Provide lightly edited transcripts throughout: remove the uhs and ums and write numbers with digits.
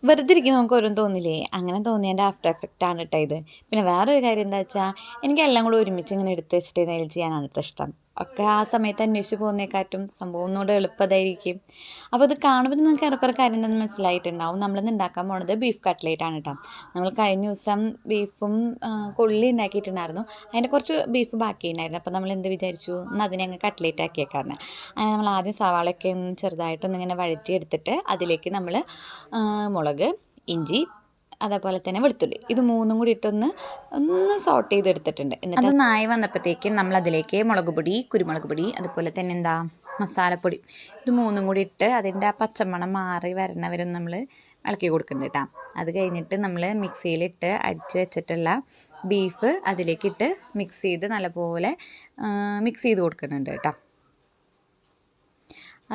വെറുതെ ഇരിക്കുമ്പോൾ നമുക്ക് ഓരോന്നും തോന്നില്ലേ? അങ്ങനെ തോന്നിയതിൻ്റെ ആഫ്റ്റർ എഫക്റ്റാണ് കേട്ടോ ഇത്. പിന്നെ വേറൊരു കാര്യം എന്താ വെച്ചാൽ, എനിക്കെല്ലാം കൂടെ ഒരുമിച്ച് ഇങ്ങനെ എടുത്ത് വെച്ചിട്ട് എന്തെങ്കിലും ചെയ്യാനാണ് കേട്ടോ ഇഷ്ടം. ഒക്കെ ആ സമയത്ത് അന്വേഷിച്ച് പോകുന്നതിനെക്കാട്ടും സംഭവം ഒന്നുകൂടെ എളുപ്പമായിരിക്കും. അപ്പോൾ ഇത് കാണുമ്പോൾ നിങ്ങൾക്ക് ഏറെക്കുറെ കാര്യം എന്താണെന്ന് മനസ്സിലായിട്ടുണ്ടാവും. നമ്മളിന്ന് ഉണ്ടാക്കാൻ പോണത് ബീഫ് കട്ട്ലേറ്റ് ആണ് കേട്ടോ. നമ്മൾ കഴിഞ്ഞ ദിവസം ബീഫും കൊള്ളി ഉണ്ടാക്കിയിട്ടുണ്ടായിരുന്നു. അതിൻ്റെ കുറച്ച് ബീഫ് ബാക്കി ഉണ്ടായിരുന്നു. അപ്പോൾ നമ്മൾ എന്ത് വിചാരിച്ചു, എന്നാൽ അതിനെ അങ്ങ് കട്ട്ലേറ്റ് ആക്കിയേക്കാമെന്ന്. അങ്ങനെ നമ്മൾ ആദ്യം സവാളയൊക്കെ ഒന്ന് ചെറുതായിട്ടൊന്നിങ്ങനെ വഴറ്റിയെടുത്തിട്ട് അതിലേക്ക് നമ്മൾ മുളക്, ഇഞ്ചി, അതേപോലെ തന്നെ വെളുത്തുള്ളി, ഇത് മൂന്നും കൂടി ഇട്ടൊന്ന് സോട്ട് ചെയ്തെടുത്തിട്ടുണ്ട്. എന്നിട്ട് അതൊന്നായി വന്നപ്പോഴത്തേക്കും നമ്മൾ അതിലേക്ക് മുളക് പൊടി, കുരുമുളക് പൊടി, അതുപോലെ തന്നെ മസാലപ്പൊടി, ഇത് മൂന്നും കൂടി ഇട്ട് അതിൻ്റെ ആ പച്ചമണം മാറി വരണവരും നമ്മൾ ഇളക്കി കൊടുക്കുന്നുണ്ട് കേട്ടോ. അത് കഴിഞ്ഞിട്ട് നമ്മൾ മിക്സിയിലിട്ട് അടിച്ച് വെച്ചിട്ടുള്ള ബീഫ് അതിലേക്കിട്ട് മിക്സ് ചെയ്ത് നല്ലപോലെ മിക്സ് ചെയ്ത് കൊടുക്കുന്നുണ്ട് കേട്ടോ.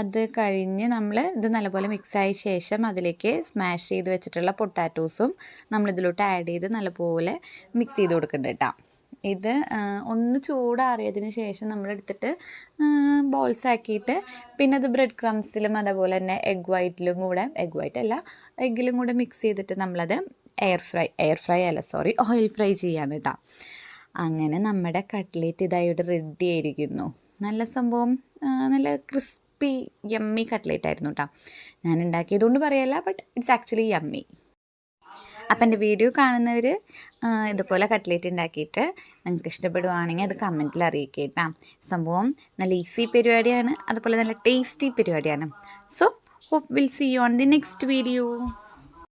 അത് കഴിഞ്ഞ് നമ്മൾ ഇത് നല്ലപോലെ മിക്സായ ശേഷം അതിലേക്ക് സ്മാഷ് ചെയ്ത് വെച്ചിട്ടുള്ള പൊട്ടാറ്റോസും നമ്മളിതിലോട്ട് ആഡ് ചെയ്ത് നല്ലപോലെ മിക്സ് ചെയ്ത് കൊടുക്കുന്നുണ്ട് കേട്ടോ. ഇത് ഒന്ന് ചൂടാറിയതിന് ശേഷം നമ്മളെടുത്തിട്ട് ബോൾസ് ആക്കിയിട്ട് പിന്നെ അത് ബ്രെഡ് ക്രംസിലും അതേപോലെ തന്നെ എഗ് എഗ്ഗിലും കൂടെ മിക്സ് ചെയ്തിട്ട് നമ്മളത് ഓയിൽ ഫ്രൈ ചെയ്യാണ് കേട്ടോ. അങ്ങനെ നമ്മുടെ കട്ട്ലേറ്റ് ഇതായിട്ട് റെഡി ആയിരിക്കുന്നു. നല്ല സംഭവം, നല്ല യമ്മി കട്ട്ലേറ്റ് ആയിരുന്നു കേട്ടോ. ഞാൻ ഉണ്ടാക്കിയതുകൊണ്ട് പറയല്ല, ബട്ട് ഇറ്റ്സ് ആക്ച്വലി യമ്മി. അപ്പം എൻ്റെ വീഡിയോ കാണുന്നവർ ഇതുപോലെ കട്ട്ലേറ്റ് ഉണ്ടാക്കിയിട്ട് നിങ്ങൾക്ക് ഇഷ്ടപ്പെടുവാണെങ്കിൽ അത് കമൻറ്റിൽ അറിയിക്കുക കേട്ടോ. സംഭവം നല്ല ഈസി പരിപാടിയാണ്, അതുപോലെ നല്ല ടേസ്റ്റി പരിപാടിയാണ്. So hope will see you on the next video.